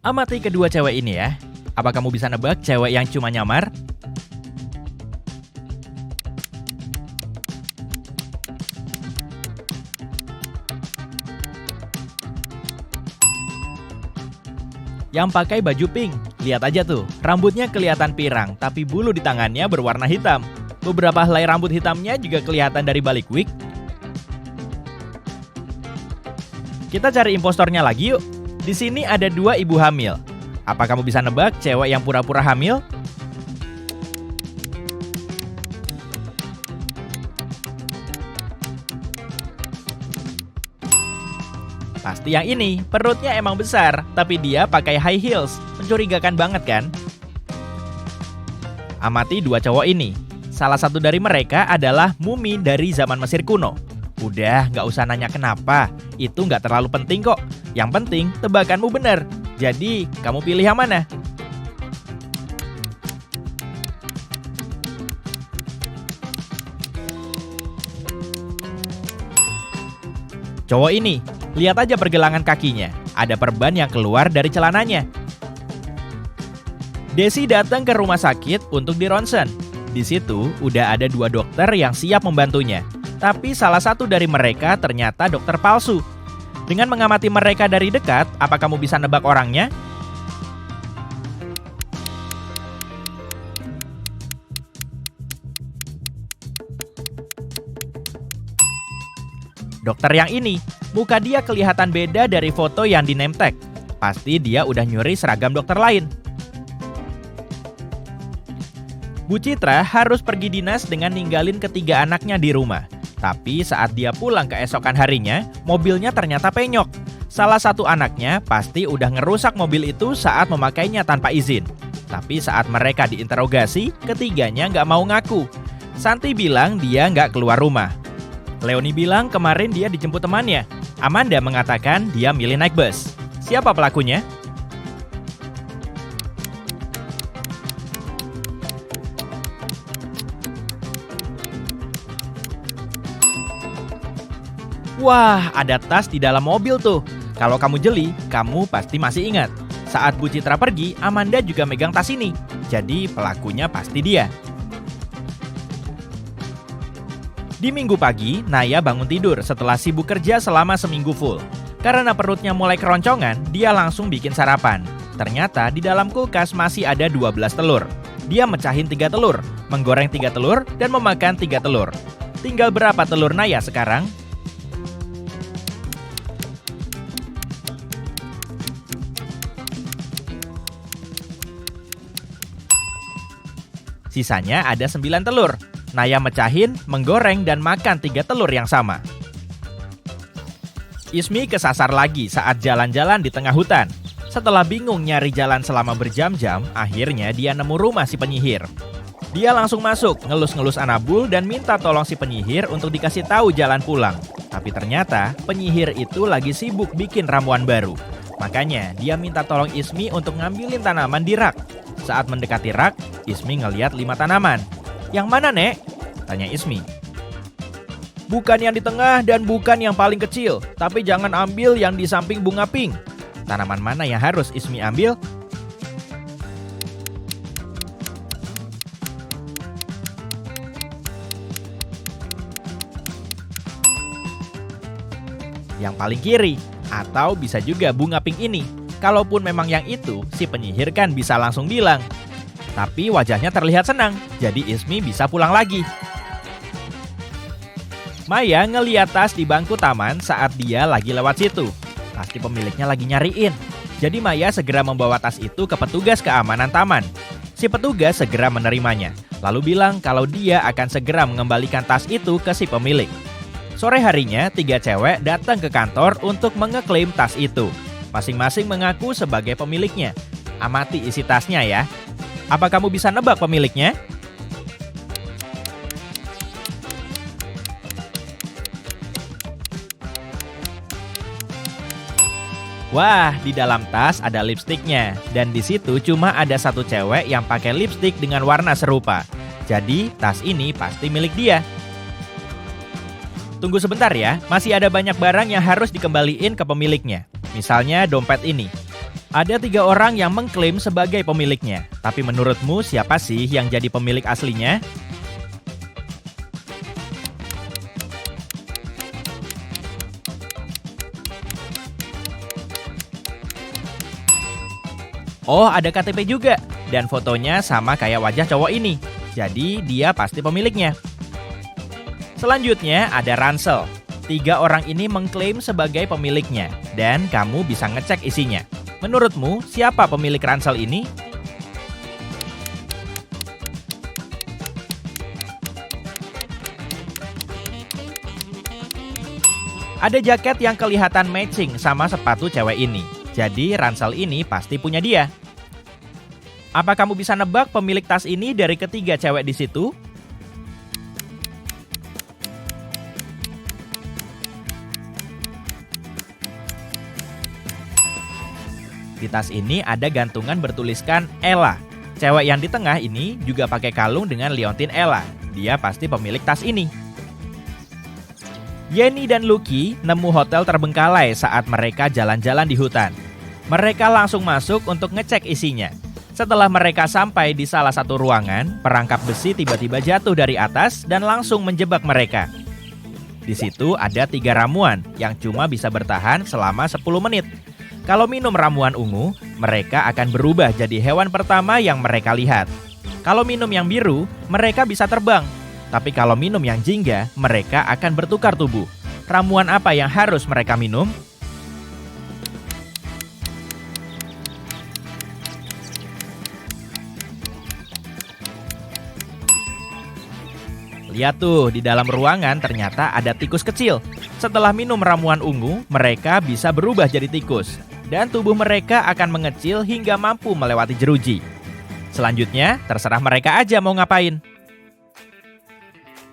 Amati kedua cewek ini ya. Apa kamu bisa nebak cewek yang cuma nyamar? Yang pakai baju pink. Lihat aja tuh, rambutnya kelihatan pirang, tapi bulu di tangannya berwarna hitam. Beberapa helai rambut hitamnya juga kelihatan dari balik wig. Kita cari impostornya lagi yuk. Di sini ada 2 ibu hamil. Apa kamu bisa nebak cewek yang pura-pura hamil? Pasti yang ini, perutnya emang besar, tapi dia pakai high heels. Mencurigakan banget kan? Amati 2 cowok ini. Salah satu dari mereka adalah mumi dari zaman Mesir kuno. Udah, nggak usah nanya kenapa. Itu nggak terlalu penting kok. Yang penting, tebakanmu bener. Jadi, kamu pilih yang mana? Cowok ini, lihat aja pergelangan kakinya. Ada perban yang keluar dari celananya. Desi datang ke rumah sakit untuk dironsen. Di situ udah ada 2 dokter yang siap membantunya. Tapi salah satu dari mereka ternyata dokter palsu. Dengan mengamati mereka dari dekat, apa kamu bisa nebak orangnya? Dokter yang ini, muka dia kelihatan beda dari foto yang di name tag. Pasti dia udah nyuri seragam dokter lain. Bu Citra harus pergi dinas dengan ninggalin ketiga anaknya di rumah. Tapi saat dia pulang keesokan harinya, mobilnya ternyata penyok. Salah satu anaknya pasti udah ngerusak mobil itu saat memakainya tanpa izin. Tapi saat mereka diinterogasi, ketiganya nggak mau ngaku. Santi bilang dia nggak keluar rumah. Leoni bilang kemarin dia dijemput temannya. Amanda mengatakan dia milih naik bus. Siapa pelakunya? Wah, ada tas di dalam mobil tuh. Kalau kamu jeli, kamu pasti masih ingat. Saat Bu Citra pergi, Amanda juga megang tas ini. Jadi pelakunya pasti dia. Di minggu pagi, Naya bangun tidur setelah sibuk kerja selama seminggu full. Karena perutnya mulai keroncongan, dia langsung bikin sarapan. Ternyata di dalam kulkas masih ada 12 telur. Dia mecahin 3 telur, menggoreng 3 telur, dan memakan 3 telur. Tinggal berapa telur Naya sekarang? Sisanya ada 9 telur. Naya mecahin, menggoreng, dan makan 3 telur yang sama. Ismi kesasar lagi saat jalan-jalan di tengah hutan. Setelah bingung nyari jalan selama berjam-jam, akhirnya dia nemu rumah si penyihir. Dia langsung masuk, ngelus-ngelus Anabul dan minta tolong si penyihir untuk dikasih tahu jalan pulang. Tapi ternyata penyihir itu lagi sibuk bikin ramuan baru. Makanya dia minta tolong Ismi untuk ngambilin tanaman di rak. Saat mendekati rak, Ismi ngeliat 5 tanaman. Yang mana, Nek? Tanya Ismi. Bukan yang di tengah dan bukan yang paling kecil, tapi jangan ambil yang di samping bunga pink. Tanaman mana yang harus Ismi ambil? Yang paling kiri, atau bisa juga bunga pink ini. Kalaupun memang yang itu, si penyihir kan bisa langsung bilang. Tapi wajahnya terlihat senang, jadi Ismi bisa pulang lagi. Maya ngeliat tas di bangku taman saat dia lagi lewat situ. Pasti pemiliknya lagi nyariin. Jadi Maya segera membawa tas itu ke petugas keamanan taman. Si petugas segera menerimanya, lalu bilang kalau dia akan segera mengembalikan tas itu ke si pemilik. Sore harinya, 3 cewek datang ke kantor untuk mengeklaim tas itu. Masing-masing mengaku sebagai pemiliknya. Amati isi tasnya ya. Apa kamu bisa nebak pemiliknya? Wah, di dalam tas ada lipstiknya. Dan di situ cuma ada 1 cewek yang pakai lipstik dengan warna serupa. Jadi, tas ini pasti milik dia. Tunggu sebentar ya, masih ada banyak barang yang harus dikembaliin ke pemiliknya. Misalnya dompet ini. Ada 3 orang yang mengklaim sebagai pemiliknya. Tapi menurutmu siapa sih yang jadi pemilik aslinya? Oh, ada KTP juga. Dan fotonya sama kayak wajah cowok ini. Jadi dia pasti pemiliknya. Selanjutnya ada ransel. 3 orang ini mengklaim sebagai pemiliknya. Dan kamu bisa ngecek isinya. Menurutmu, siapa pemilik ransel ini? Ada jaket yang kelihatan matching sama sepatu cewek ini. Jadi ransel ini pasti punya dia. Apa kamu bisa nebak pemilik tas ini dari ketiga cewek di situ? Di tas ini ada gantungan bertuliskan Ella. Cewek yang di tengah ini juga pakai kalung dengan liontin Ella. Dia pasti pemilik tas ini. Yenny dan Lucky nemu hotel terbengkalai saat mereka jalan-jalan di hutan. Mereka langsung masuk untuk ngecek isinya. Setelah mereka sampai di salah satu ruangan, perangkap besi tiba-tiba jatuh dari atas dan langsung menjebak mereka. Di situ ada 3 ramuan yang cuma bisa bertahan selama 10 menit. Kalau minum ramuan ungu, mereka akan berubah jadi hewan pertama yang mereka lihat. Kalau minum yang biru, mereka bisa terbang. Tapi kalau minum yang jingga, mereka akan bertukar tubuh. Ramuan apa yang harus mereka minum? Lihat tuh, di dalam ruangan ternyata ada tikus kecil. Setelah minum ramuan ungu, mereka bisa berubah jadi tikus. Dan tubuh mereka akan mengecil hingga mampu melewati jeruji. Selanjutnya, terserah mereka aja mau ngapain.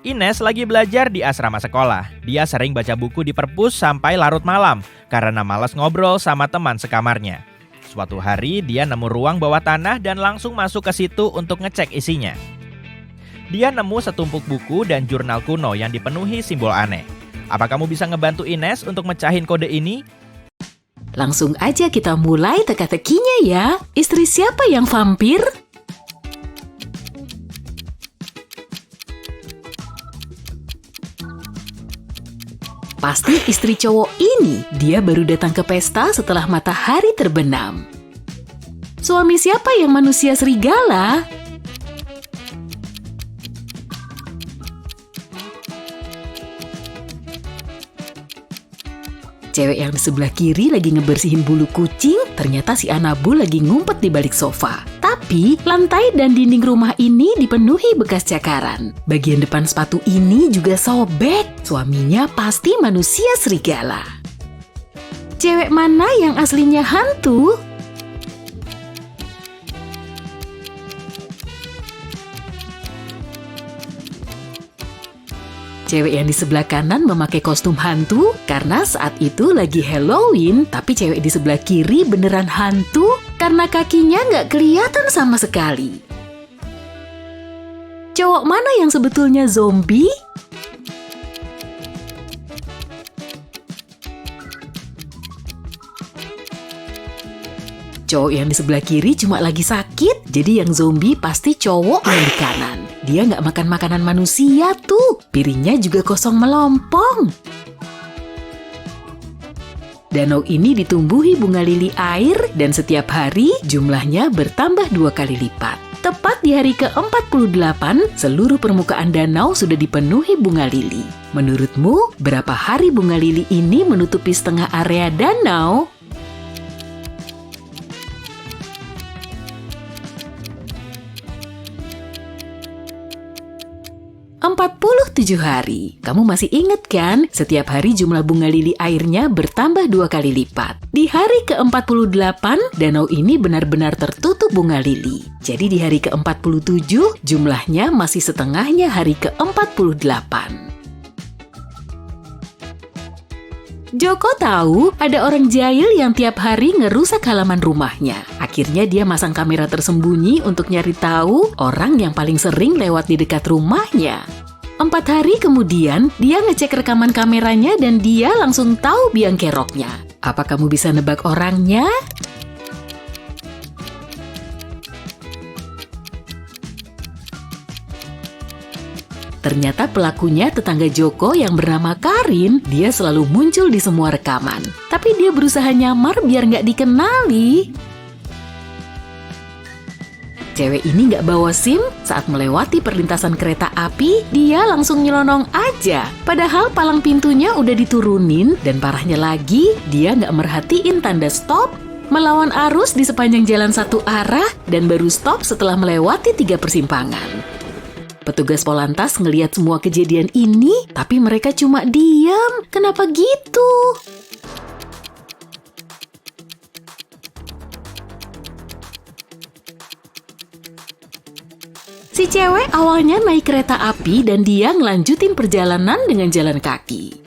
Ines lagi belajar di asrama sekolah. Dia sering baca buku di perpus sampai larut malam karena malas ngobrol sama teman sekamarnya. Suatu hari, dia nemu ruang bawah tanah dan langsung masuk ke situ untuk ngecek isinya. Dia nemu setumpuk buku dan jurnal kuno yang dipenuhi simbol aneh. Apa kamu bisa ngebantu Ines untuk mecahin kode ini? Langsung aja kita mulai teka-tekinya ya. Istri siapa yang vampir? Pasti istri cowok ini. Dia baru datang ke pesta setelah matahari terbenam. Suami siapa yang manusia serigala? Cewek yang di sebelah kiri lagi ngebersihin bulu kucing, ternyata si Anabul lagi ngumpet di balik sofa. Tapi, lantai dan dinding rumah ini dipenuhi bekas cakaran. Bagian depan sepatu ini juga sobek. Suaminya pasti manusia serigala. Cewek mana yang aslinya hantu? Cewek yang di sebelah kanan memakai kostum hantu karena saat itu lagi Halloween, tapi cewek di sebelah kiri beneran hantu karena kakinya nggak kelihatan sama sekali. Cowok mana yang sebetulnya zombie? Cowok yang di sebelah kiri cuma lagi sakit, jadi yang zombie pasti cowok yang di kanan. Dia nggak makan makanan manusia tuh, piringnya juga kosong melompong. Danau ini ditumbuhi bunga lili air dan setiap hari jumlahnya bertambah 2 kali lipat. Tepat di hari ke-48, seluruh permukaan danau sudah dipenuhi bunga lili. Menurutmu, berapa hari bunga lili ini menutupi setengah area danau? 47 hari. Kamu masih ingat kan? Setiap hari jumlah bunga lili airnya bertambah 2 kali lipat. Di hari ke-48, danau ini benar-benar tertutup bunga lili. Jadi di hari ke-47, jumlahnya masih setengahnya hari ke-48. Joko tahu ada orang jahil yang tiap hari ngerusak halaman rumahnya. Akhirnya dia masang kamera tersembunyi untuk nyari tahu orang yang paling sering lewat di dekat rumahnya. 4 hari kemudian, dia ngecek rekaman kameranya dan dia langsung tahu biang keroknya. Apa kamu bisa nebak orangnya? Ternyata pelakunya tetangga Joko yang bernama Karin. Dia selalu muncul di semua rekaman. Tapi dia berusaha nyamar biar nggak dikenali. Cewek ini nggak bawa SIM, saat melewati perlintasan kereta api, dia langsung nyelonong aja. Padahal palang pintunya udah diturunin, dan parahnya lagi, dia nggak merhatiin tanda stop, melawan arus di sepanjang jalan satu arah, dan baru stop setelah melewati 3 persimpangan. Petugas Polantas ngelihat semua kejadian ini, tapi mereka cuma diam. Kenapa gitu? Si cewek awalnya naik kereta api dan dia ngelanjutin perjalanan dengan jalan kaki.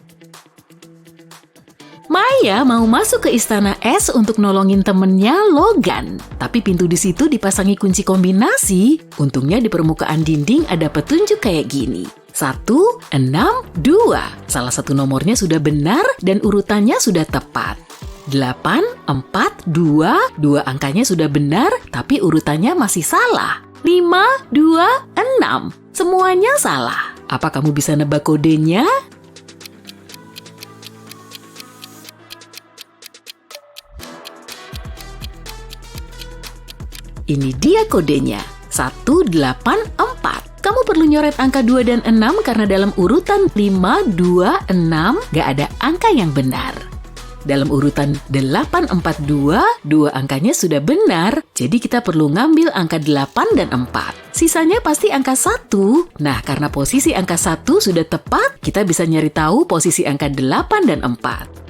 Maya mau masuk ke istana es untuk nolongin temennya Logan. Tapi pintu di situ dipasangi kunci kombinasi. Untungnya di permukaan dinding ada petunjuk kayak gini. 1, 6, 2. Salah satu nomornya sudah benar dan urutannya sudah tepat. 8, 4, 2. 2 angkanya sudah benar tapi urutannya masih salah. 5, 2, 6. Semuanya salah. Apa kamu bisa nebak kodenya? Ini dia kodenya. 184. Kamu perlu nyoret angka 2 dan 6 karena dalam urutan 5, 2, 6 gak ada angka yang benar. Dalam urutan 842, 2 angkanya sudah benar, jadi kita perlu ngambil angka 8 dan 4. Sisanya pasti angka 1. Nah, karena posisi angka 1 sudah tepat, kita bisa nyari tahu posisi angka 8 dan 4.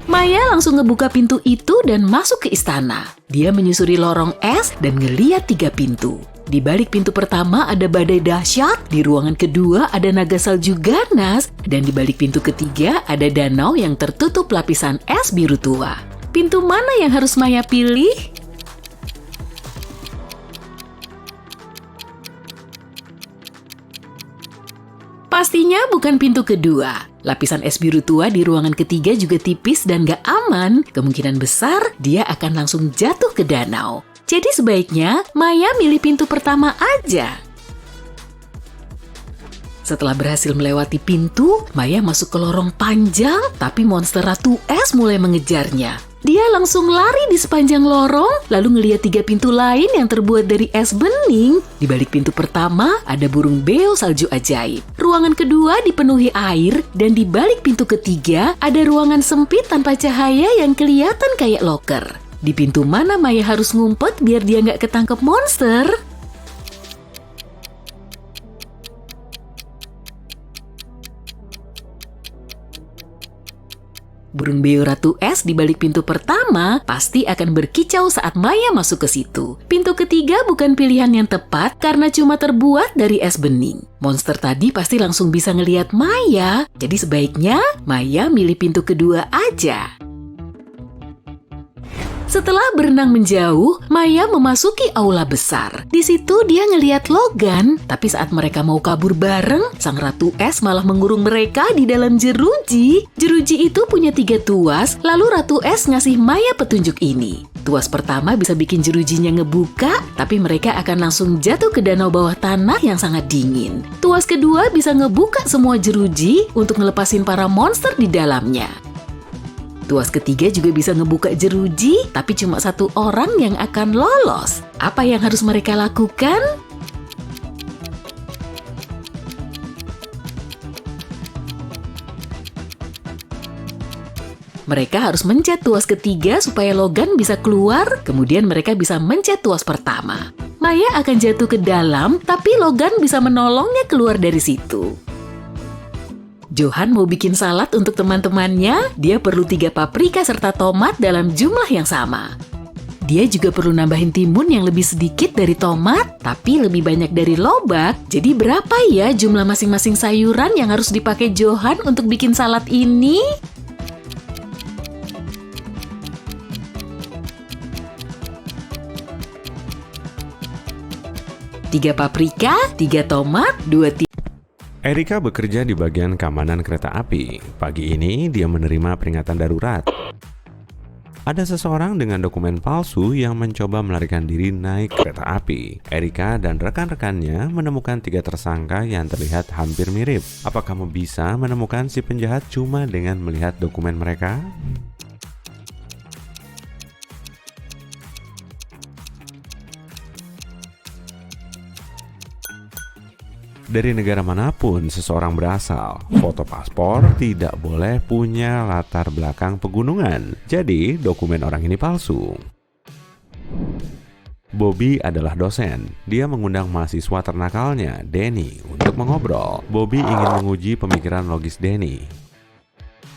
Maya langsung ngebuka pintu itu dan masuk ke istana. Dia menyusuri lorong es dan ngeliat 3 pintu. Di balik pintu pertama ada badai dahsyat, di ruangan kedua ada naga salju ganas, dan di balik pintu ketiga ada danau yang tertutup lapisan es biru tua. Pintu mana yang harus Maya pilih? Pastinya bukan pintu kedua. Lapisan es biru tua di ruangan ketiga juga tipis dan gak aman. Kemungkinan besar dia akan langsung jatuh ke danau. Jadi sebaiknya Maya milih pintu pertama aja. Setelah berhasil melewati pintu, Maya masuk ke lorong panjang, tapi monster Ratu Es mulai mengejarnya. Dia langsung lari di sepanjang lorong, lalu ngelihat 3 pintu lain yang terbuat dari es bening. Di balik pintu pertama, ada burung beo salju ajaib. Ruangan kedua dipenuhi air, dan di balik pintu ketiga, ada ruangan sempit tanpa cahaya yang kelihatan kayak loker. Di pintu mana Maya harus ngumpet biar dia nggak ketangkep monster? Burung beo Ratu Es di balik pintu pertama pasti akan berkicau saat Maya masuk ke situ. Pintu ketiga bukan pilihan yang tepat karena cuma terbuat dari es bening. Monster tadi pasti langsung bisa ngelihat Maya, jadi sebaiknya Maya milih pintu kedua aja. Setelah berenang menjauh, Maya memasuki aula besar. Di situ dia ngelihat Logan, tapi saat mereka mau kabur bareng, sang Ratu Es malah mengurung mereka di dalam jeruji. Jeruji itu punya 3 tuas, lalu Ratu Es ngasih Maya petunjuk ini. Tuas pertama bisa bikin jerujinya ngebuka, tapi mereka akan langsung jatuh ke danau bawah tanah yang sangat dingin. Tuas kedua bisa ngebuka semua jeruji untuk ngelepasin para monster di dalamnya. Tuas ketiga juga bisa ngebuka jeruji, tapi cuma 1 orang yang akan lolos. Apa yang harus mereka lakukan? Mereka harus mencet tuas ketiga supaya Logan bisa keluar, kemudian mereka bisa mencet tuas pertama. Maya akan jatuh ke dalam, tapi Logan bisa menolongnya keluar dari situ. Johan mau bikin salad untuk teman-temannya, dia perlu 3 paprika serta tomat dalam jumlah yang sama. Dia juga perlu nambahin timun yang lebih sedikit dari tomat, tapi lebih banyak dari lobak. Jadi berapa ya jumlah masing-masing sayuran yang harus dipakai Johan untuk bikin salad ini? Tiga paprika, 3 tomat, 2 timun. Erika bekerja di bagian keamanan kereta api. Pagi ini dia menerima peringatan darurat. Ada seseorang dengan dokumen palsu yang mencoba melarikan diri naik kereta api. Erika dan rekan-rekannya menemukan 3 tersangka yang terlihat hampir mirip. Apa kamu bisa menemukan si penjahat cuma dengan melihat dokumen mereka? Dari negara manapun seseorang berasal, foto paspor tidak boleh punya latar belakang pegunungan. Jadi, dokumen orang ini palsu. Bobby adalah dosen. Dia mengundang mahasiswa ternakalnya, Denny, untuk mengobrol. Bobby ingin menguji pemikiran logis Denny.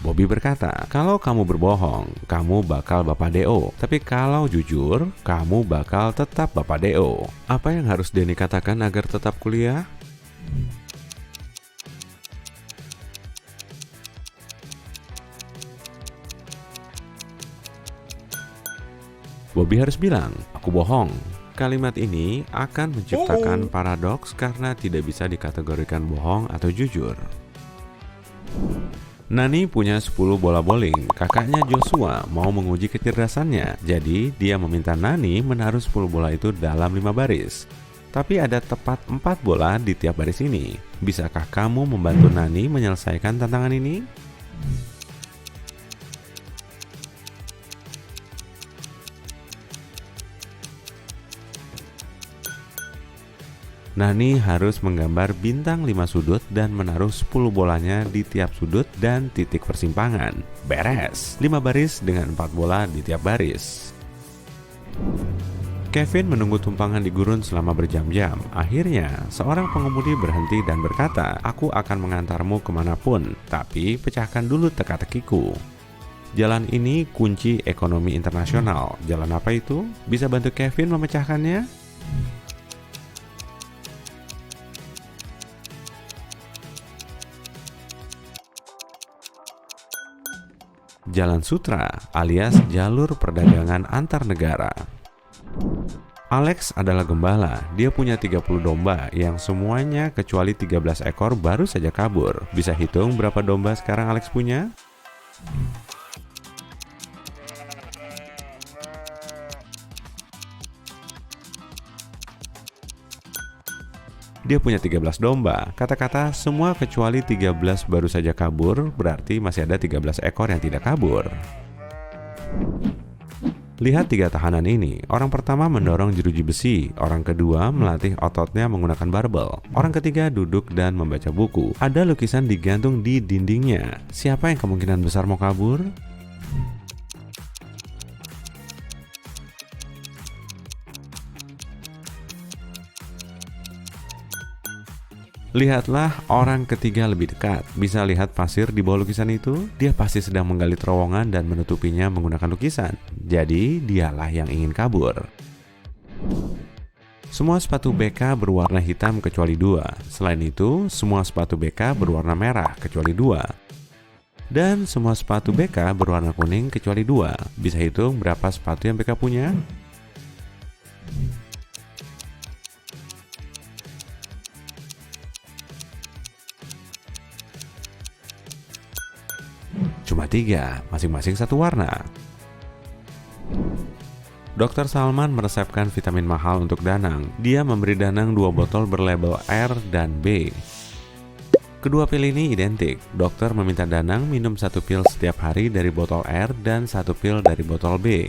Bobby berkata, kalau kamu berbohong, kamu bakal Bapak DO. Tapi kalau jujur, kamu bakal tetap Bapak DO. Apa yang harus Denny katakan agar tetap kuliah? Bobby harus bilang, aku bohong. Kalimat ini akan menciptakan paradoks karena tidak bisa dikategorikan bohong atau jujur. Nani punya 10 bola bowling. Kakaknya Joshua mau menguji kecerdasannya. Jadi dia meminta Nani menaruh 10 bola itu dalam 5 baris. Tapi ada tepat 4 bola di tiap baris ini. Bisakah kamu membantu Nani menyelesaikan tantangan ini? Nani harus menggambar bintang 5 sudut dan menaruh 10 bolanya di tiap sudut dan titik persimpangan. Beres! 5 baris dengan 4 bola di tiap baris. Kevin menunggu tumpangan di gurun selama berjam-jam. Akhirnya, seorang pengemudi berhenti dan berkata, aku akan mengantarmu kemanapun, tapi pecahkan dulu teka-tekiku. Jalan ini kunci ekonomi internasional. Jalan apa itu? Bisa bantu Kevin memecahkannya? Jalan Sutra alias jalur perdagangan antar negara. Alex adalah gembala. Dia punya 30 domba yang semuanya kecuali 13 ekor baru saja kabur. Bisa hitung berapa domba sekarang Alex punya? Dia punya 13 domba. Kata-kata semua kecuali 13 baru saja kabur, berarti masih ada 13 ekor yang tidak kabur. Lihat 3 tahanan ini. Orang pertama mendorong jeruji besi. Orang kedua melatih ototnya menggunakan barbel. Orang ketiga duduk dan membaca buku. Ada lukisan digantung di dindingnya. Siapa yang kemungkinan besar mau kabur? Lihatlah orang ketiga lebih dekat. Bisa lihat pasir di bawah lukisan itu? Dia pasti sedang menggali terowongan dan menutupinya menggunakan lukisan. Jadi, dialah yang ingin kabur. Semua sepatu BK berwarna hitam kecuali 2. Selain itu, semua sepatu BK berwarna merah kecuali 2. Dan semua sepatu BK berwarna kuning kecuali 2. Bisa hitung berapa sepatu yang BK punya? Cuma 3, masing-masing satu warna. Dr. Salman meresepkan vitamin mahal untuk Danang. Dia memberi Danang 2 botol berlabel R dan B. Kedua pil ini identik. Dokter meminta Danang minum 1 pil setiap hari dari botol R dan 1 pil dari botol B.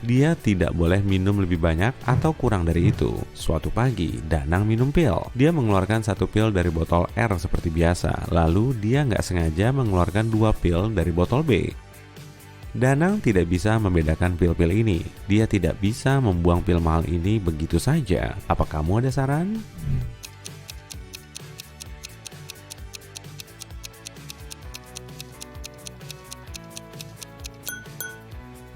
Dia tidak boleh minum lebih banyak atau kurang dari itu. Suatu pagi, Danang minum pil. Dia mengeluarkan 1 pil dari botol R seperti biasa. Lalu dia nggak sengaja mengeluarkan 2 pil dari botol B. Danang tidak bisa membedakan pil-pil ini. Dia tidak bisa membuang pil mahal ini begitu saja. Apa kamu ada saran?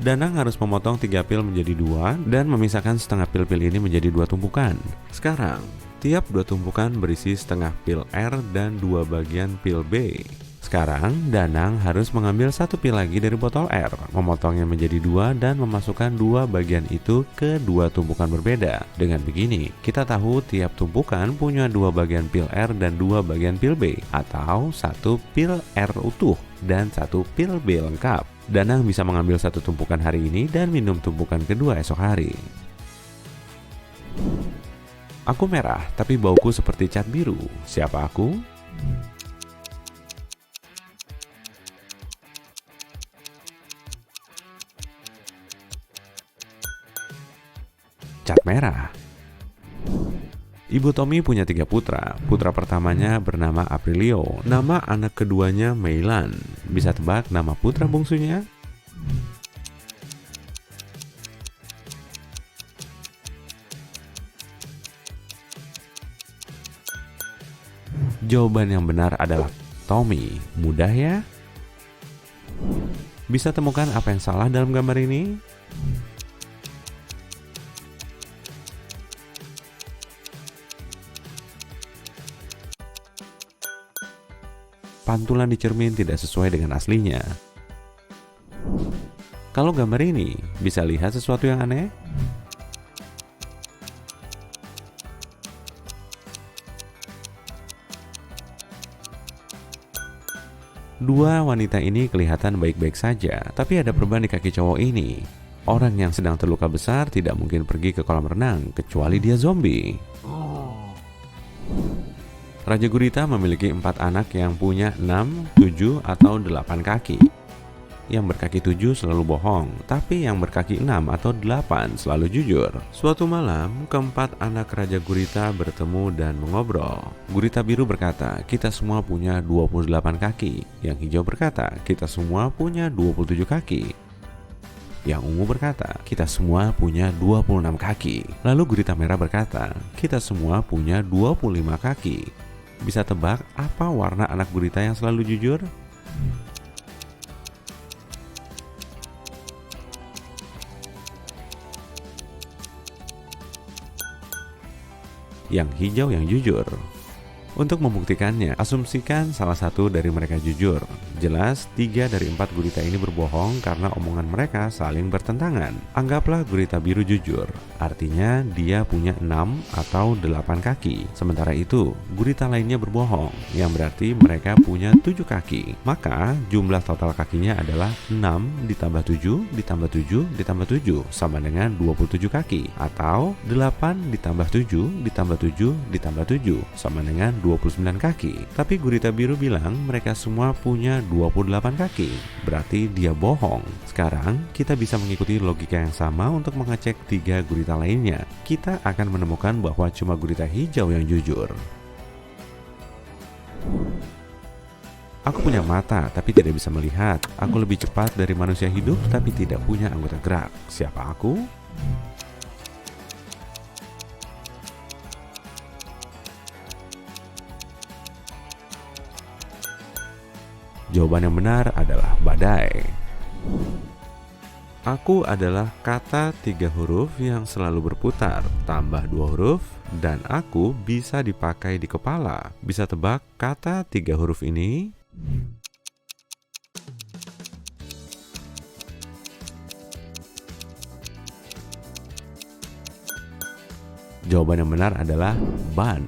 Danang harus memotong 3 pil menjadi 2 dan memisahkan setengah pil-pil ini menjadi 2 tumpukan. Sekarang, tiap 2 tumpukan berisi setengah pil R dan 2 bagian pil B. Sekarang, Danang harus mengambil satu pil lagi dari botol air, memotongnya menjadi dua dan memasukkan dua bagian itu ke dua tumpukan berbeda. Dengan begini, kita tahu tiap tumpukan punya dua bagian pil R dan dua bagian pil B, atau satu pil R utuh dan satu pil B lengkap. Danang bisa mengambil satu tumpukan hari ini dan minum tumpukan kedua esok hari. Aku merah, tapi bauku seperti cat biru. Siapa aku? Cat merah. Ibu Tommy punya 3 putra. Putra pertamanya bernama Aprilio. Nama anak keduanya Meilan. Bisa tebak nama putra bungsunya? Jawaban yang benar adalah Tommy. Mudah ya? Bisa temukan apa yang salah dalam gambar ini? Pantulan di cermin tidak sesuai dengan aslinya. Kalau gambar ini, bisa lihat sesuatu yang aneh? Dua wanita ini kelihatan baik-baik saja, tapi ada perubahan di kaki cowok ini. Orang yang sedang terluka besar tidak mungkin pergi ke kolam renang, kecuali dia zombie. Raja Gurita memiliki 4 anak yang punya 6, 7, atau 8 kaki. Yang berkaki 7 selalu bohong, tapi yang berkaki 6 atau 8 selalu jujur. Suatu malam, keempat anak Raja Gurita bertemu dan mengobrol. Gurita biru berkata, kita semua punya 28 kaki. Yang hijau berkata, kita semua punya 27 kaki. Yang ungu berkata, kita semua punya 26 kaki. Lalu Gurita merah berkata, kita semua punya 25 kaki. Bisa tebak apa warna anak gurita yang selalu jujur? Yang hijau yang jujur. Untuk membuktikannya, asumsikan salah satu dari mereka jujur. Jelas, 3 dari 4 gurita ini berbohong karena omongan mereka saling bertentangan. Anggaplah gurita biru jujur, artinya dia punya 6 atau 8 kaki. Sementara itu, gurita lainnya berbohong, yang berarti mereka punya 7 kaki. Maka, jumlah total kakinya adalah 6 ditambah 7 ditambah 7 ditambah 7 sama dengan 27 kaki. Atau 8 ditambah 7 ditambah 7 ditambah 7 sama dengan 29 kaki. Tapi gurita biru bilang mereka semua punya 28 kaki. Berarti dia bohong. Sekarang kita bisa mengikuti logika yang sama untuk mengecek 3 gurita lainnya. Kita akan menemukan bahwa cuma gurita hijau yang jujur. Aku punya mata tapi tidak bisa melihat. Aku lebih cepat dari manusia hidup tapi tidak punya anggota gerak. Siapa aku? Jawaban yang benar adalah badai. Aku adalah kata 3 huruf yang selalu berputar, tambah 2 huruf, dan aku bisa dipakai di kepala. Bisa tebak kata 3 huruf ini? Jawaban yang benar adalah ban.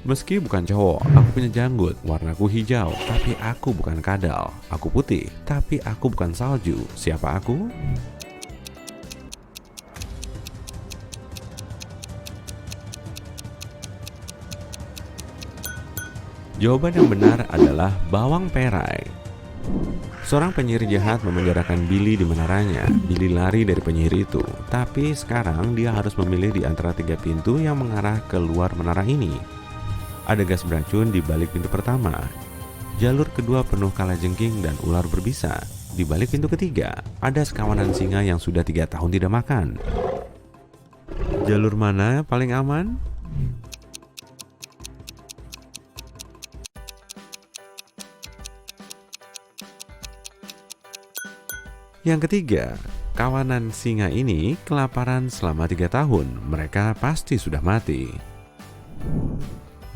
Meski bukan cowok, aku punya janggut, warnaku hijau, tapi aku bukan kadal. Aku putih, tapi aku bukan salju. Siapa aku? Jawaban yang benar adalah bawang perai. Seorang penyihir jahat memenjarakan Billy di menaranya. Billy lari dari penyihir itu, tapi sekarang dia harus memilih di antara 3 pintu yang mengarah ke luar menara ini. Ada gas beracun di balik pintu pertama. Jalur kedua penuh kalajengking dan ular berbisa. Di balik pintu ketiga, ada sekawanan singa yang sudah 3 tahun tidak makan. Jalur mana paling aman? Yang ketiga, kawanan singa ini kelaparan selama 3 tahun. Mereka pasti sudah mati.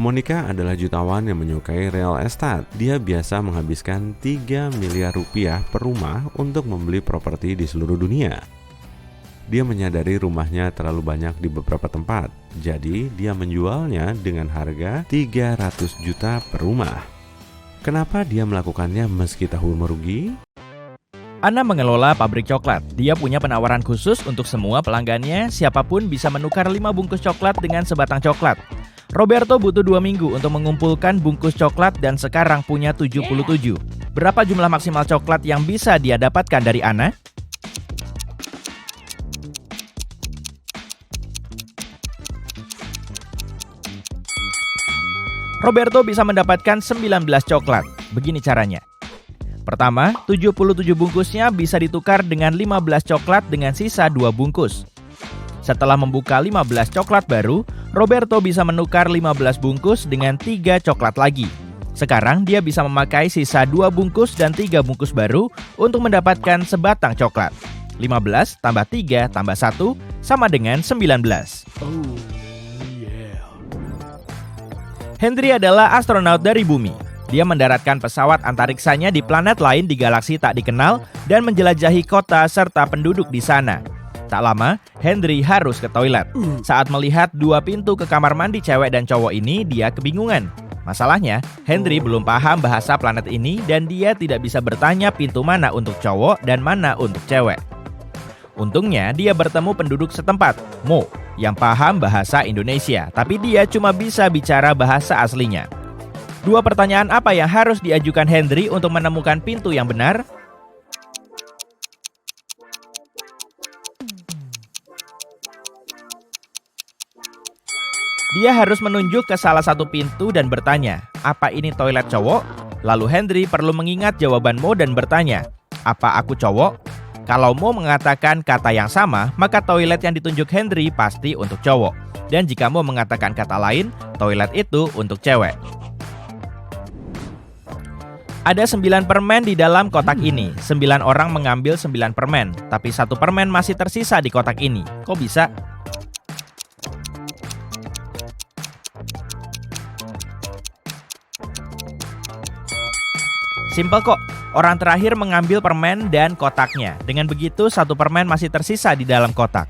Monica adalah jutawan yang menyukai real estate. Dia biasa menghabiskan 3 miliar rupiah per rumah untuk membeli properti di seluruh dunia. Dia menyadari rumahnya terlalu banyak di beberapa tempat, jadi dia menjualnya dengan harga 300 juta per rumah. Kenapa dia melakukannya meski tahu merugi? Anna mengelola pabrik coklat. Dia punya penawaran khusus untuk semua pelanggannya. Siapapun bisa menukar 5 bungkus coklat dengan sebatang coklat. Roberto butuh 2 minggu untuk mengumpulkan bungkus coklat dan sekarang punya 77. Berapa jumlah maksimal coklat yang bisa dia dapatkan dari Anna? Roberto bisa mendapatkan 19 coklat. Begini caranya. Pertama, 77 bungkusnya bisa ditukar dengan 15 coklat dengan sisa 2 bungkus. Setelah membuka 15 coklat baru, Roberto bisa menukar 15 bungkus dengan 3 coklat lagi. Sekarang dia bisa memakai sisa 2 bungkus dan 3 bungkus baru untuk mendapatkan sebatang coklat. 15 tambah 3 tambah 1 sama dengan 19. Henry adalah astronot dari bumi. Dia mendaratkan pesawat antariksanya di planet lain di galaksi tak dikenal dan menjelajahi kota serta penduduk di sana. Tak lama, Henry harus ke toilet. Saat melihat 2 pintu ke kamar mandi cewek dan cowok ini, dia kebingungan. Masalahnya, Henry belum paham bahasa planet ini dan dia tidak bisa bertanya pintu mana untuk cowok dan mana untuk cewek. Untungnya, dia bertemu penduduk setempat, Mo, yang paham bahasa Indonesia, tapi dia cuma bisa bicara bahasa aslinya. 2 pertanyaan apa yang harus diajukan Henry untuk menemukan pintu yang benar? Dia harus menunjuk ke salah satu pintu dan bertanya, apa ini toilet cowok? Lalu Henry perlu mengingat jawaban Mo dan bertanya, apa aku cowok? Kalau Mo mengatakan kata yang sama, maka toilet yang ditunjuk Henry pasti untuk cowok. Dan jika Mo mengatakan kata lain, toilet itu untuk cewek. Ada 9 permen di dalam kotak ini. 9 orang mengambil 9 permen, tapi 1 permen masih tersisa di kotak ini. Kok bisa? Simpel kok. Orang terakhir mengambil permen dan kotaknya. Dengan begitu, 1 permen masih tersisa di dalam kotak.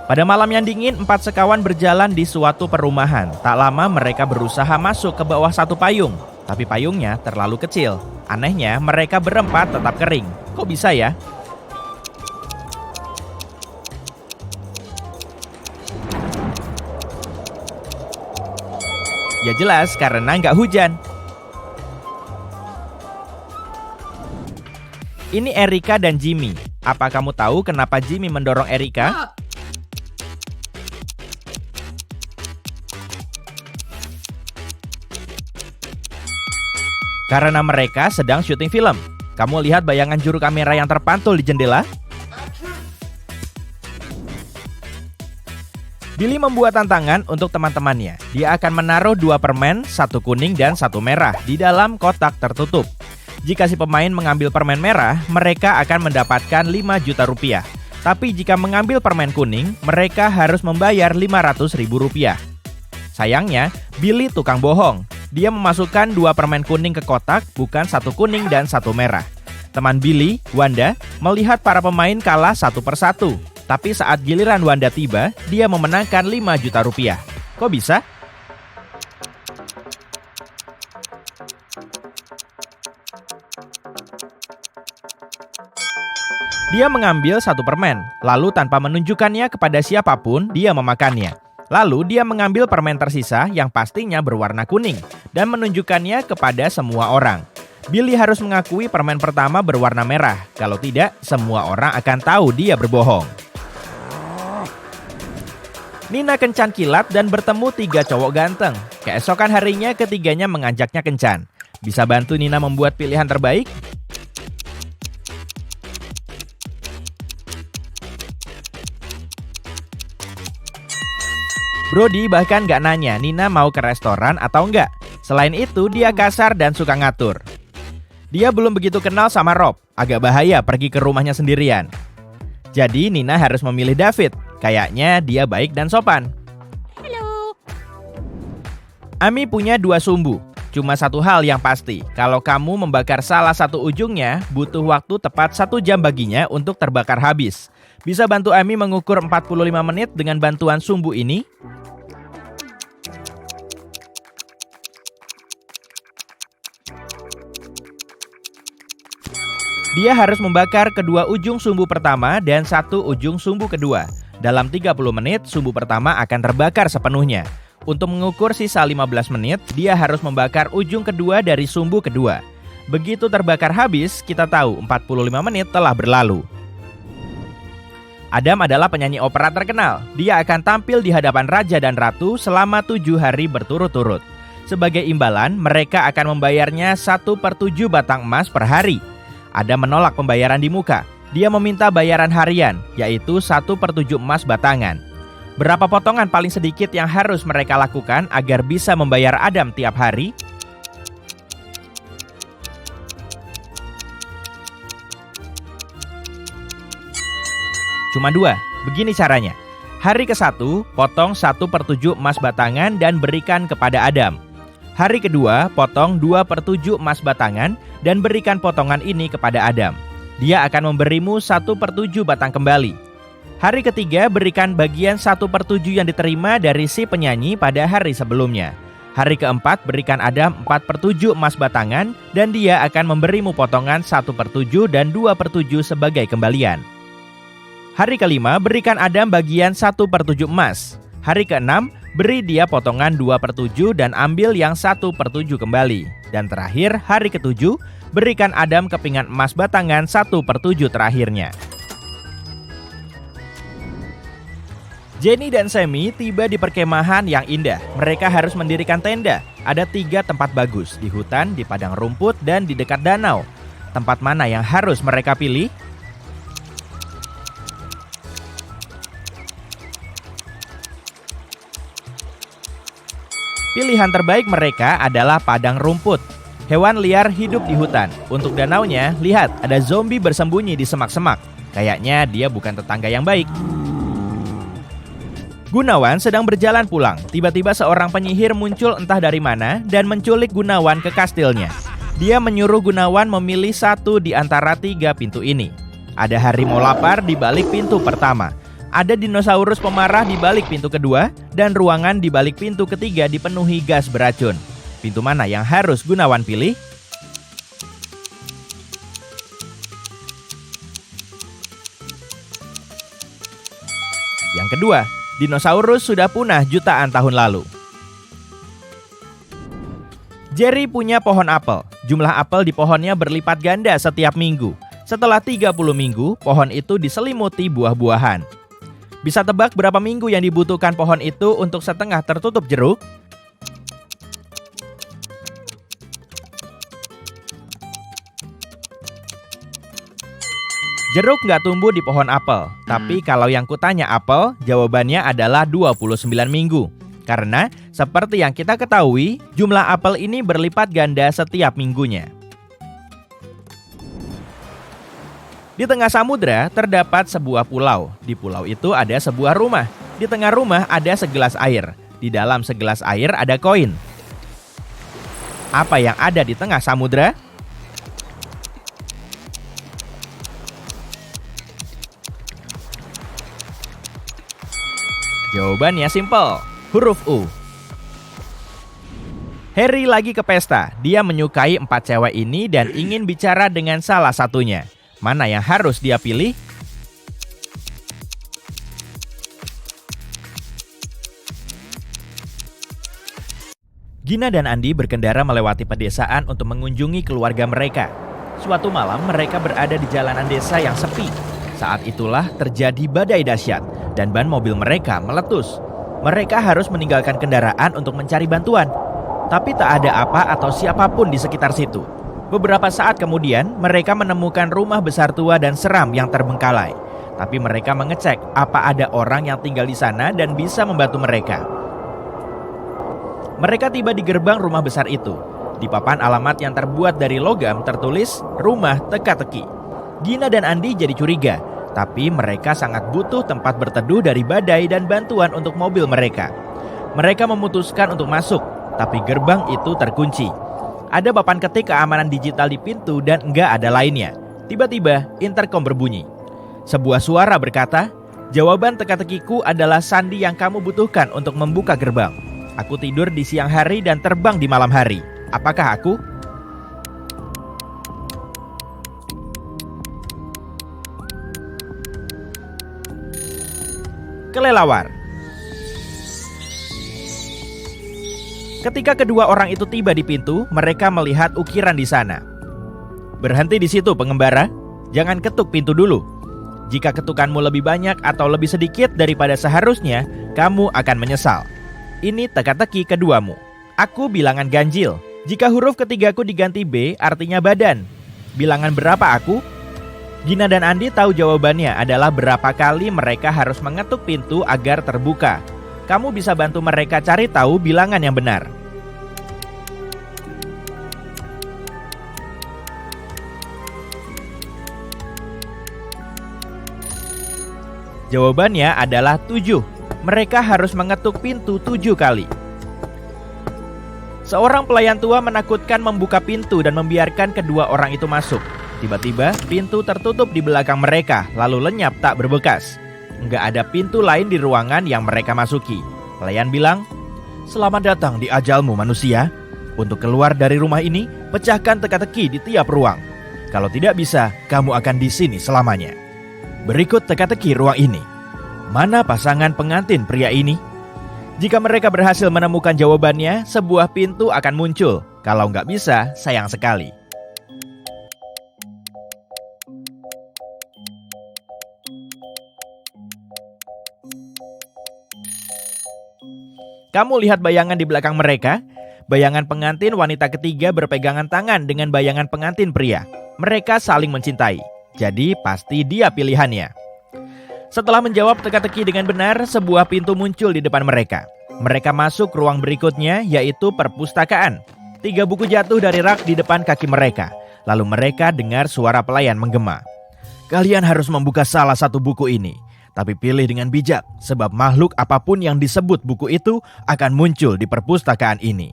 Pada malam yang dingin, 4 sekawan berjalan di suatu perumahan. Tak lama mereka berusaha masuk ke bawah satu payung, tapi payungnya terlalu kecil. Anehnya, mereka berempat tetap kering. Kok bisa ya? Ya jelas, karena nggak hujan. Ini Erika dan Jimmy. Apa kamu tahu kenapa Jimmy mendorong Erika? Karena mereka sedang syuting film. Kamu lihat bayangan juru kamera yang terpantul di jendela? Billy membuat tantangan untuk teman-temannya. Dia akan menaruh 2 permen, 1 kuning dan 1 merah di dalam kotak tertutup. Jika si pemain mengambil permen merah, mereka akan mendapatkan 5 juta rupiah. Tapi jika mengambil permen kuning, mereka harus membayar 500 ribu rupiah. Sayangnya, Billy tukang bohong. Dia memasukkan 2 permen kuning ke kotak, bukan 1 kuning dan 1 merah. Teman Billy, Wanda, melihat para pemain kalah 1 per 1. Tapi saat giliran Wanda tiba, dia memenangkan 5 juta rupiah. Kok bisa? Dia mengambil 1 permen, lalu tanpa menunjukkannya kepada siapapun, dia memakannya. Lalu dia mengambil permen tersisa yang pastinya berwarna kuning dan menunjukkannya kepada semua orang. Billy harus mengakui permen pertama berwarna merah. Kalau tidak, semua orang akan tahu dia berbohong. Nina kencan kilat dan bertemu 3 cowok ganteng. Keesokan harinya ketiganya mengajaknya kencan. Bisa bantu Nina membuat pilihan terbaik? Brody bahkan gak nanya Nina mau ke restoran atau enggak. Selain itu, dia kasar dan suka ngatur. Dia belum begitu kenal sama Rob. Agak bahaya pergi ke rumahnya sendirian. Jadi Nina harus memilih David. Kayaknya dia baik dan sopan. Ami punya 2 sumbu. Cuma satu hal yang pasti, kalau kamu membakar salah satu ujungnya, butuh waktu tepat 1 jam baginya untuk terbakar habis. Bisa bantu Ami mengukur 45 menit dengan bantuan sumbu ini? Dia harus membakar kedua ujung sumbu pertama dan 1 ujung sumbu kedua. Dalam 30 menit, sumbu pertama akan terbakar sepenuhnya. Untuk mengukur sisa 15 menit, dia harus membakar ujung kedua dari sumbu kedua. Begitu terbakar habis, kita tahu 45 menit telah berlalu. Adam adalah penyanyi opera terkenal. Dia akan tampil di hadapan raja dan ratu selama 7 hari berturut-turut. Sebagai imbalan, mereka akan membayarnya 1/7 batang emas per hari. Adam menolak pembayaran di muka. Dia meminta bayaran harian, yaitu 1/7 emas batangan. Berapa potongan paling sedikit yang harus mereka lakukan agar bisa membayar Adam tiap hari? Cuma 2. Begini caranya. Hari ke-1, potong 1/7 emas batangan dan berikan kepada Adam. Hari kedua, potong 2/7 emas batangan dan berikan potongan ini kepada Adam. Dia akan memberimu 1/7 batang kembali. Hari ketiga, berikan bagian 1/7 yang diterima dari si penyanyi pada hari sebelumnya. Hari keempat, berikan Adam 4/7 emas batangan dan dia akan memberimu potongan 1/7 dan 2/7 sebagai kembalian. Hari kelima, berikan Adam bagian 1/7 emas. Hari keenam, beri dia potongan 2/7 dan ambil yang 1/7 kembali. Dan terakhir, hari ketujuh, berikan Adam kepingan emas batangan 1/7 terakhirnya. Jenny dan Sammy tiba di perkemahan yang indah. Mereka harus mendirikan tenda. Ada 3 tempat bagus, di hutan, di padang rumput, dan di dekat danau. Tempat mana yang harus mereka pilih? Pilihan terbaik mereka adalah padang rumput. Hewan liar hidup di hutan. Untuk danaunya, lihat ada zombie bersembunyi di semak-semak. Kayaknya dia bukan tetangga yang baik. Gunawan sedang berjalan pulang. Tiba-tiba seorang penyihir muncul entah dari mana dan menculik Gunawan ke kastilnya. Dia menyuruh Gunawan memilih 1 di antara 3 pintu ini. Ada harimau lapar di balik pintu pertama. Ada dinosaurus pemarah di balik pintu kedua. Dan ruangan di balik pintu ketiga dipenuhi gas beracun. Pintu mana yang harus Gunawan pilih? Yang kedua, dinosaurus sudah punah jutaan tahun lalu. Jerry punya pohon apel. Jumlah apel di pohonnya berlipat ganda setiap minggu. Setelah 30 minggu, pohon itu diselimuti buah-buahan. Bisa tebak berapa minggu yang dibutuhkan pohon itu untuk setengah tertutup jeruk? Jeruk nggak tumbuh di pohon apel, tapi kalau yang kutanya apel, jawabannya adalah 29 minggu. Karena, seperti yang kita ketahui, jumlah apel ini berlipat ganda setiap minggunya. Di tengah samudra, terdapat sebuah pulau. Di pulau itu ada sebuah rumah. Di tengah rumah ada segelas air. Di dalam segelas air ada koin. Apa yang ada di tengah samudra? Jawabannya simpel, huruf U. Harry lagi ke pesta. Dia menyukai 4 cewek ini dan ingin bicara dengan salah satunya. Mana yang harus dia pilih? Gina dan Andi berkendara melewati pedesaan untuk mengunjungi keluarga mereka. Suatu malam mereka berada di jalanan desa yang sepi. Saat itulah terjadi badai dahsyat dan ban mobil mereka meletus. Mereka harus meninggalkan kendaraan untuk mencari bantuan. Tapi tak ada apa atau siapapun di sekitar situ. Beberapa saat kemudian, mereka menemukan rumah besar tua dan seram yang terbengkalai. Tapi mereka mengecek apa ada orang yang tinggal di sana dan bisa membantu mereka. Mereka tiba di gerbang rumah besar itu. Di papan alamat yang terbuat dari logam tertulis, rumah teka-teki. Gina dan Andi jadi curiga. Tapi mereka sangat butuh tempat berteduh dari badai dan bantuan untuk mobil mereka. Mereka memutuskan untuk masuk, tapi gerbang itu terkunci. Ada papan ketik keamanan digital di pintu dan enggak ada lainnya. Tiba-tiba intercom berbunyi. Sebuah suara berkata, "Jawaban teka-tekiku adalah sandi yang kamu butuhkan untuk membuka gerbang. Aku tidur di siang hari dan terbang di malam hari. Apakah aku?" Kelelawar. Ketika kedua orang itu tiba di pintu, mereka melihat ukiran di sana. "Berhenti di situ, pengembara. Jangan ketuk pintu dulu. Jika ketukanmu lebih banyak atau lebih sedikit daripada seharusnya, kamu akan menyesal. Ini teka-teki keduamu. Aku bilangan ganjil. Jika huruf ketigaku diganti B, artinya badan. Bilangan berapa aku?" Gina dan Andi tahu jawabannya adalah berapa kali mereka harus mengetuk pintu agar terbuka. Kamu bisa bantu mereka cari tahu bilangan yang benar. Jawabannya adalah 7. Mereka harus mengetuk pintu 7 kali. Seorang pelayan tua menakutkan membuka pintu dan membiarkan kedua orang itu masuk. Tiba-tiba pintu tertutup di belakang mereka, lalu lenyap tak berbekas. Nggak ada pintu lain di ruangan yang mereka masuki. Pelayan bilang, "Selamat datang di ajalmu, manusia. Untuk keluar dari rumah ini, pecahkan teka-teki di tiap ruang. Kalau tidak bisa, kamu akan di sini selamanya. Berikut teka-teki ruang ini. Mana pasangan pengantin pria ini?" Jika mereka berhasil menemukan jawabannya, sebuah pintu akan muncul. Kalau nggak bisa, sayang sekali. Kamu lihat bayangan di belakang mereka? Bayangan pengantin wanita ketiga berpegangan tangan dengan bayangan pengantin pria. Mereka saling mencintai. Jadi pasti dia pilihannya. Setelah menjawab teka-teki dengan benar, sebuah pintu muncul di depan mereka. Mereka masuk ruang berikutnya, yaitu perpustakaan. 3 buku jatuh dari rak di depan kaki mereka. Lalu mereka dengar suara pelayan menggema. "Kalian harus membuka salah satu buku ini. Tapi pilih dengan bijak, sebab makhluk apapun yang disebut buku itu akan muncul di perpustakaan ini."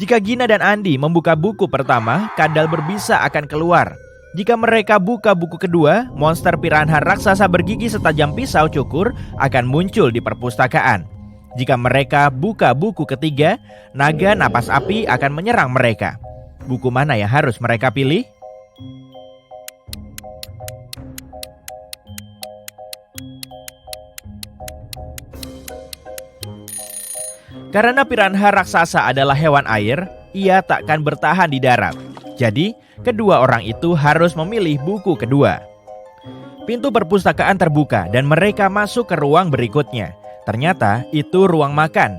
Jika Gina dan Andi membuka buku pertama, kadal berbisa akan keluar. Jika mereka buka buku kedua, monster piranha raksasa bergigi setajam pisau cukur akan muncul di perpustakaan. Jika mereka buka buku ketiga, naga napas api akan menyerang mereka. Buku mana yang harus mereka pilih? Karena piranha raksasa adalah hewan air, ia takkan bertahan di darat. Jadi, kedua orang itu harus memilih buku kedua. Pintu perpustakaan terbuka dan mereka masuk ke ruang berikutnya. Ternyata itu ruang makan.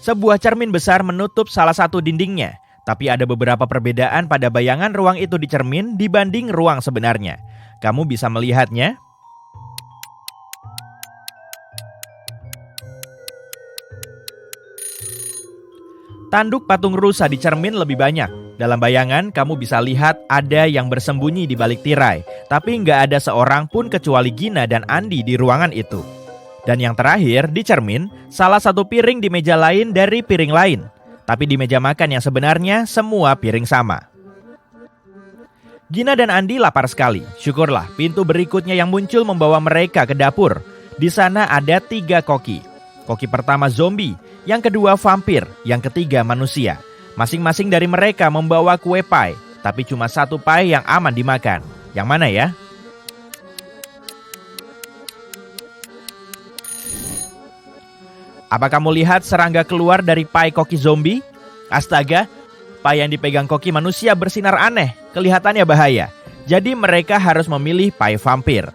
Sebuah cermin besar menutup salah satu dindingnya, tapi ada beberapa perbedaan pada bayangan ruang itu di cermin dibanding ruang sebenarnya. Kamu bisa melihatnya. Tanduk patung rusa di cermin lebih banyak. Dalam bayangan, kamu bisa lihat ada yang bersembunyi di balik tirai, tapi nggak ada seorang pun kecuali Gina dan Andi di ruangan itu. Dan yang terakhir, di cermin, salah satu piring di meja lain dari piring lain. Tapi di meja makan yang sebenarnya, semua piring sama. Gina dan Andi lapar sekali. Syukurlah, pintu berikutnya yang muncul membawa mereka ke dapur. Di sana ada 3 koki. Koki pertama zombie, yang kedua vampir, yang ketiga manusia. Masing-masing dari mereka membawa kue pie, tapi cuma satu pie yang aman dimakan. Yang mana ya? Apa kamu lihat serangga keluar dari pie koki zombie? Astaga, pie yang dipegang koki manusia bersinar aneh, kelihatannya bahaya. Jadi mereka harus memilih pie vampir.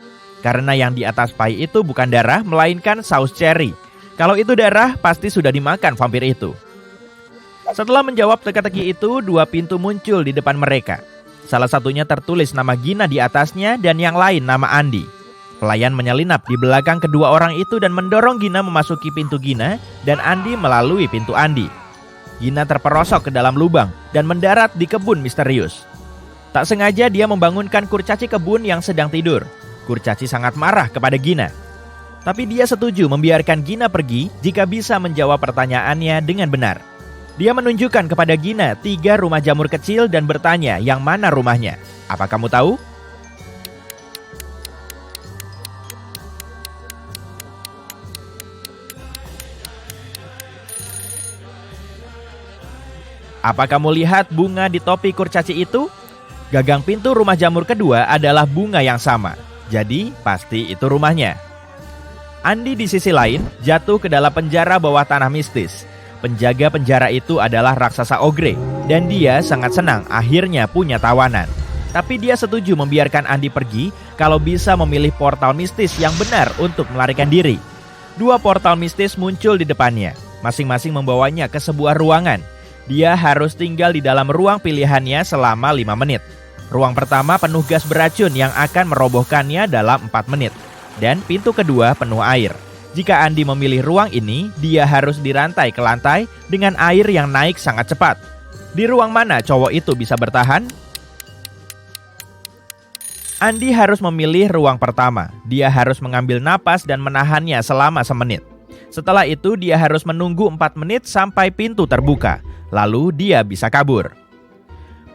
Karena yang di atas pie itu bukan darah, melainkan saus cherry. Kalau itu darah, pasti sudah dimakan vampir itu. Setelah menjawab teka-teki itu, 2 pintu muncul di depan mereka. Salah satunya tertulis nama Gina di atasnya dan yang lain nama Andi. Pelayan menyelinap di belakang kedua orang itu dan mendorong Gina memasuki pintu Gina dan Andi melalui pintu Andi. Gina terperosok ke dalam lubang dan mendarat di kebun misterius. Tak sengaja dia membangunkan kurcaci kebun yang sedang tidur. Kurcaci sangat marah kepada Gina. Tapi dia setuju membiarkan Gina pergi jika bisa menjawab pertanyaannya dengan benar. Dia menunjukkan kepada Gina 3 rumah jamur kecil dan bertanya yang mana rumahnya. Apa kamu tahu? Apa kamu lihat bunga di topi kurcaci itu? Gagang pintu rumah jamur kedua adalah bunga yang sama. Jadi pasti itu rumahnya. Andi di sisi lain jatuh ke dalam penjara bawah tanah mistis. Penjaga penjara itu adalah raksasa Ogre, dan dia sangat senang akhirnya punya tawanan. Tapi dia setuju membiarkan Andi pergi kalau bisa memilih portal mistis yang benar untuk melarikan diri. 2 portal mistis muncul di depannya, masing-masing membawanya ke sebuah ruangan. Dia harus tinggal di dalam ruang pilihannya selama 5 menit. Ruang pertama penuh gas beracun yang akan merobohkannya dalam 4 menit. Dan pintu kedua penuh air. Jika Andi memilih ruang ini, dia harus dirantai ke lantai dengan air yang naik sangat cepat. Di ruang mana cowok itu bisa bertahan? Andi harus memilih ruang pertama. Dia harus mengambil napas dan menahannya selama semenit. Setelah itu dia harus menunggu 4 menit sampai pintu terbuka. Lalu dia bisa kabur.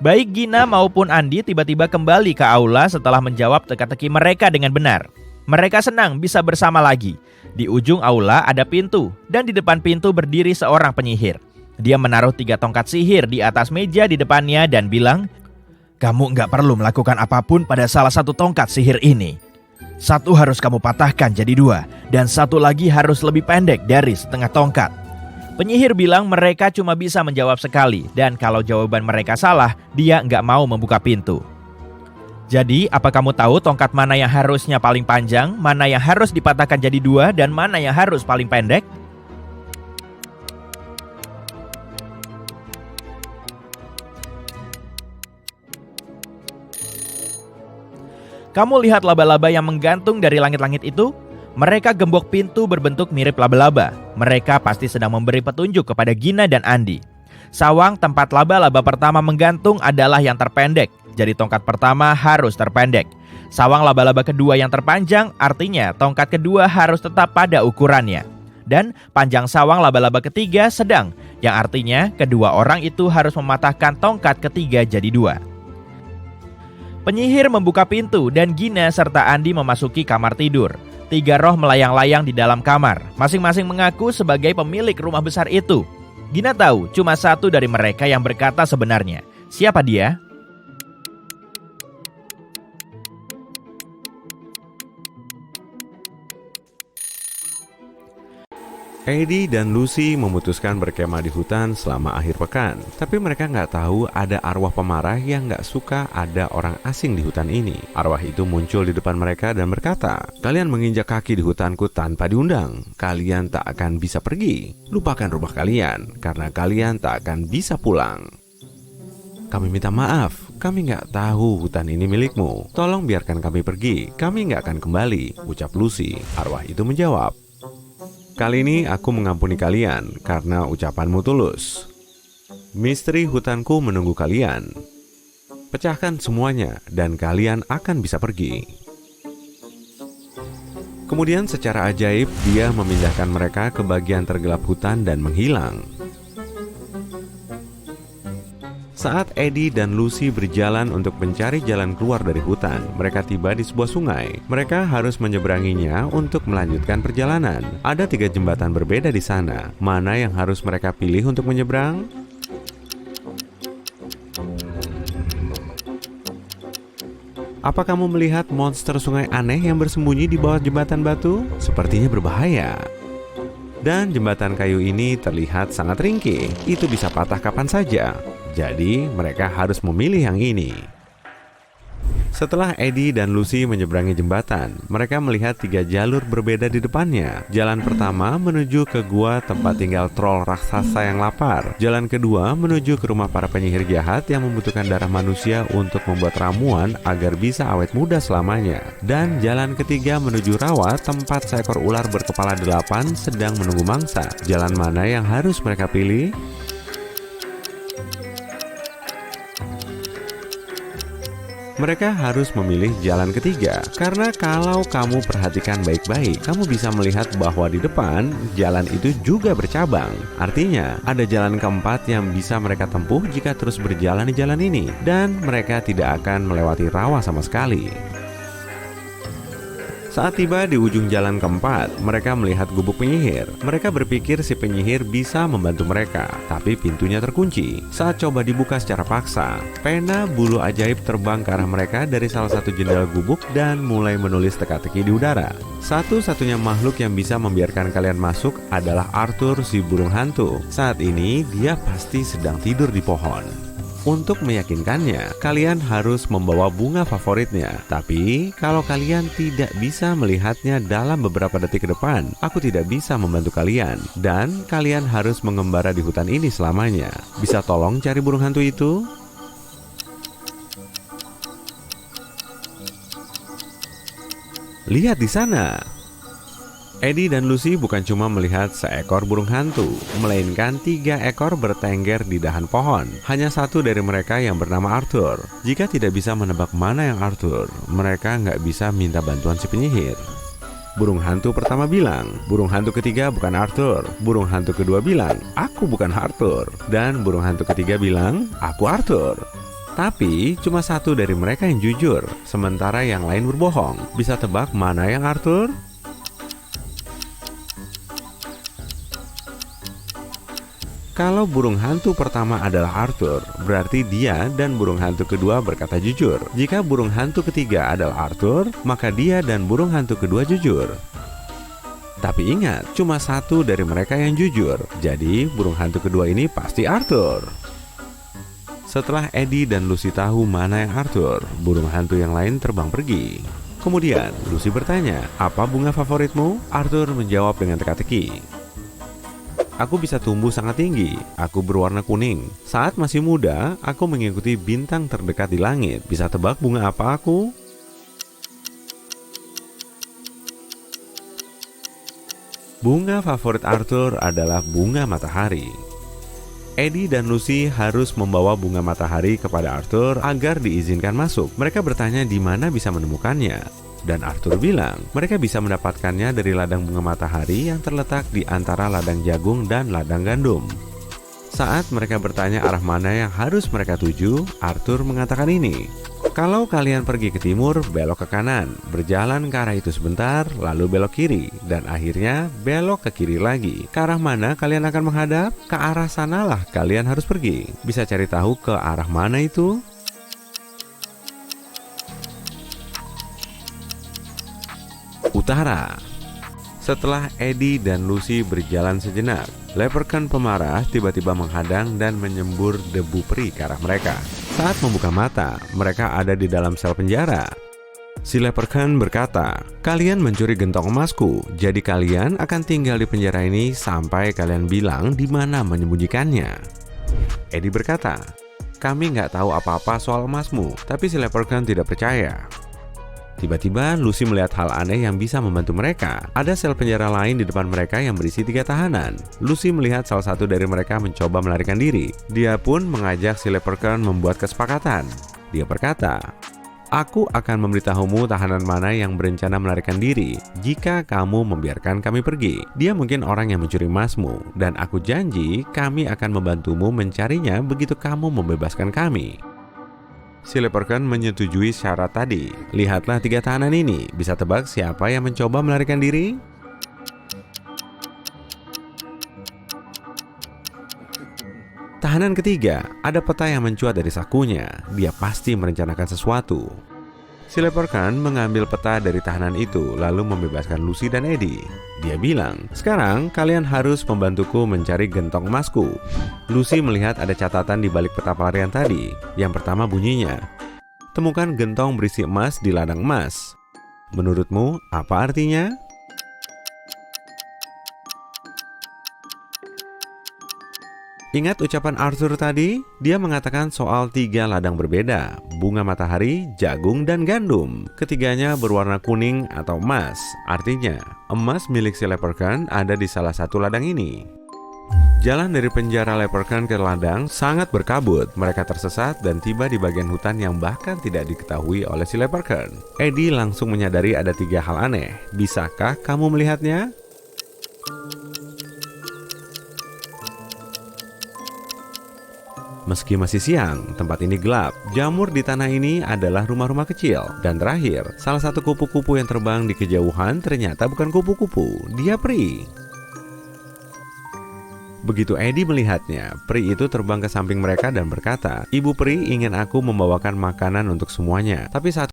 Baik Gina maupun Andi tiba-tiba kembali ke aula setelah menjawab teka-teki mereka dengan benar. Mereka senang bisa bersama lagi. Di ujung aula ada pintu, dan di depan pintu berdiri seorang penyihir. Dia menaruh 3 tongkat sihir di atas meja di depannya dan bilang, "Kamu nggak perlu melakukan apapun pada salah satu tongkat sihir ini. 1 harus kamu patahkan jadi 2, dan 1 lagi harus lebih pendek dari setengah tongkat." Penyihir bilang mereka cuma bisa menjawab sekali, dan kalau jawaban mereka salah, dia nggak mau membuka pintu. Jadi, apa kamu tahu tongkat mana yang harusnya paling panjang, mana yang harus dipatahkan jadi 2, dan mana yang harus paling pendek? Kamu lihat laba-laba yang menggantung dari langit-langit itu? Mereka gembok pintu berbentuk mirip laba-laba. Mereka pasti sedang memberi petunjuk kepada Gina dan Andi. Sawang tempat laba-laba pertama menggantung adalah yang terpendek. Jadi tongkat pertama harus terpendek. Sawang laba-laba kedua yang terpanjang, artinya tongkat kedua harus tetap pada ukurannya. Dan panjang sawang laba-laba ketiga sedang, yang artinya kedua orang itu harus mematahkan tongkat ketiga jadi 2. Penyihir membuka pintu dan Gina serta Andi memasuki kamar tidur. 3 roh melayang-layang di dalam kamar, masing-masing mengaku sebagai pemilik rumah besar itu. Gina tahu cuma 1 dari mereka yang berkata sebenarnya. Siapa dia? Eddie dan Lucy memutuskan berkemah di hutan selama akhir pekan. Tapi mereka nggak tahu ada arwah pemarah yang nggak suka ada orang asing di hutan ini. Arwah itu muncul di depan mereka dan berkata, "Kalian menginjak kaki di hutanku tanpa diundang. Kalian tak akan bisa pergi. Lupakan rumah kalian, karena kalian tak akan bisa pulang. Kami minta maaf, kami nggak tahu hutan ini milikmu. Tolong biarkan kami pergi, kami nggak akan kembali," ucap Lucy. Arwah itu menjawab, "Kali ini aku mengampuni kalian karena ucapanmu tulus. Misteri hutanku menunggu kalian. Pecahkan semuanya dan kalian akan bisa pergi." Kemudian secara ajaib dia memindahkan mereka ke bagian tergelap hutan dan menghilang. Saat Eddie dan Lucy berjalan untuk mencari jalan keluar dari hutan, mereka tiba di sebuah sungai. Mereka harus menyeberanginya untuk melanjutkan perjalanan. Ada 3 jembatan berbeda di sana. Mana yang harus mereka pilih untuk menyeberang? Apa kamu melihat monster sungai aneh yang bersembunyi di bawah jembatan batu? Sepertinya berbahaya. Dan jembatan kayu ini terlihat sangat ringkih. Itu bisa patah kapan saja. Jadi mereka harus memilih yang ini. Setelah Eddie dan Lucy menyeberangi jembatan, mereka melihat 3 jalur berbeda di depannya. Jalan pertama menuju ke gua tempat tinggal troll raksasa yang lapar. Jalan kedua menuju ke rumah para penyihir jahat yang membutuhkan darah manusia untuk membuat ramuan agar bisa awet muda selamanya. Dan jalan ketiga menuju rawa tempat seekor ular berkepala 8 sedang menunggu mangsa. Jalan mana yang harus mereka pilih? Mereka harus memilih jalan ketiga, karena kalau kamu perhatikan baik-baik, kamu bisa melihat bahwa di depan jalan itu juga bercabang. Artinya, ada jalan keempat yang bisa mereka tempuh jika terus berjalan di jalan ini, dan mereka tidak akan melewati rawa sama sekali. Saat tiba di ujung jalan keempat, mereka melihat gubuk penyihir. Mereka berpikir si penyihir bisa membantu mereka, tapi pintunya terkunci. Saat coba dibuka secara paksa, pena bulu ajaib terbang ke arah mereka dari salah satu jendela gubuk dan mulai menulis teka-teki di udara. Satu-satunya makhluk yang bisa membiarkan kalian masuk adalah Arthur si burung hantu. Saat ini dia pasti sedang tidur di pohon. Untuk meyakinkannya, kalian harus membawa bunga favoritnya. Tapi, kalau kalian tidak bisa melihatnya dalam beberapa detik ke depan, aku tidak bisa membantu kalian. Dan kalian harus mengembara di hutan ini selamanya. Bisa tolong cari burung hantu itu? Lihat di sana. Eddie dan Lucy bukan cuma melihat seekor burung hantu, melainkan 3 ekor bertengger di dahan pohon. Hanya satu dari mereka yang bernama Arthur. Jika tidak bisa menebak mana yang Arthur, mereka nggak bisa minta bantuan si penyihir. Burung hantu pertama bilang, burung hantu ketiga bukan Arthur. Burung hantu kedua bilang, aku bukan Arthur. Dan burung hantu ketiga bilang, aku Arthur. Tapi cuma satu dari mereka yang jujur, sementara yang lain berbohong. Bisa tebak mana yang Arthur? Kalau burung hantu pertama adalah Arthur, berarti dia dan burung hantu kedua berkata jujur. Jika burung hantu ketiga adalah Arthur, maka dia dan burung hantu kedua jujur. Tapi ingat, cuma satu dari mereka yang jujur. Jadi burung hantu kedua ini pasti Arthur. Setelah Eddie dan Lucy tahu mana yang Arthur, burung hantu yang lain terbang pergi. Kemudian Lucy bertanya, apa bunga favoritmu? Arthur menjawab dengan teka-teki. Aku bisa tumbuh sangat tinggi, aku berwarna kuning. Saat masih muda, aku mengikuti bintang terdekat di langit. Bisa tebak bunga apa aku? Bunga favorit Arthur adalah bunga matahari. Eddie dan Lucy harus membawa bunga matahari kepada Arthur agar diizinkan masuk. Mereka bertanya di mana bisa menemukannya. Dan Arthur bilang, mereka bisa mendapatkannya dari ladang bunga matahari yang terletak di antara ladang jagung dan ladang gandum. Saat mereka bertanya arah mana yang harus mereka tuju, Arthur mengatakan ini. Kalau kalian pergi ke timur, belok ke kanan, berjalan ke arah itu sebentar, lalu belok kiri, dan akhirnya belok ke kiri lagi. Ke arah mana kalian akan menghadap? Ke arah sanalah kalian harus pergi. Bisa cari tahu ke arah mana itu? Utara. Setelah Eddie dan Lucy berjalan sejenak, Leprechaun pemarah tiba-tiba menghadang dan menyembur debu peri ke arah mereka. Saat membuka mata, mereka ada di dalam sel penjara. Si Leprechaun berkata, kalian mencuri gentong emasku, jadi kalian akan tinggal di penjara ini sampai kalian bilang di mana menyembunyikannya. Eddie berkata, kami nggak tahu apa-apa soal emasmu, tapi si Leprechaun tidak percaya. Tiba-tiba Lucy melihat hal aneh yang bisa membantu mereka. Ada sel penjara lain di depan mereka yang berisi 3 tahanan. Lucy melihat salah satu dari mereka mencoba melarikan diri. Dia pun mengajak si Leprechaun membuat kesepakatan. Dia berkata, aku akan memberitahumu tahanan mana yang berencana melarikan diri jika kamu membiarkan kami pergi. Dia mungkin orang yang mencuri emasmu, dan aku janji kami akan membantumu mencarinya begitu kamu membebaskan kami. Si Leprechaun menyetujui syarat tadi. Lihatlah 3 tahanan ini. Bisa tebak siapa yang mencoba melarikan diri? Tahanan ketiga, ada peta yang mencuat dari sakunya. Dia pasti merencanakan sesuatu. Si Leprechaun mengambil peta dari tahanan itu, lalu membebaskan Lucy dan Eddie. Dia bilang, sekarang kalian harus membantuku mencari gentong emasku. Lucy melihat ada catatan di balik peta pelarian tadi. Yang pertama bunyinya, temukan gentong berisi emas di ladang emas. Menurutmu, apa artinya? Ingat ucapan Arthur tadi? Dia mengatakan soal 3 ladang berbeda, bunga matahari, jagung, dan gandum. Ketiganya berwarna kuning atau emas. Artinya, emas milik si Leprechaun ada di salah satu ladang ini. Jalan dari penjara Leprechaun ke ladang sangat berkabut. Mereka tersesat dan tiba di bagian hutan yang bahkan tidak diketahui oleh si Leprechaun. Eddie langsung menyadari ada 3 hal aneh. Bisakah kamu melihatnya? Meski masih siang, tempat ini gelap. Jamur di tanah ini adalah rumah-rumah kecil. Dan terakhir, salah satu kupu-kupu yang terbang di kejauhan ternyata bukan kupu-kupu, dia peri. Begitu Eddie melihatnya, peri itu terbang ke samping mereka dan berkata, "Ibu peri ingin aku membawakan makanan untuk semuanya." Tapi saat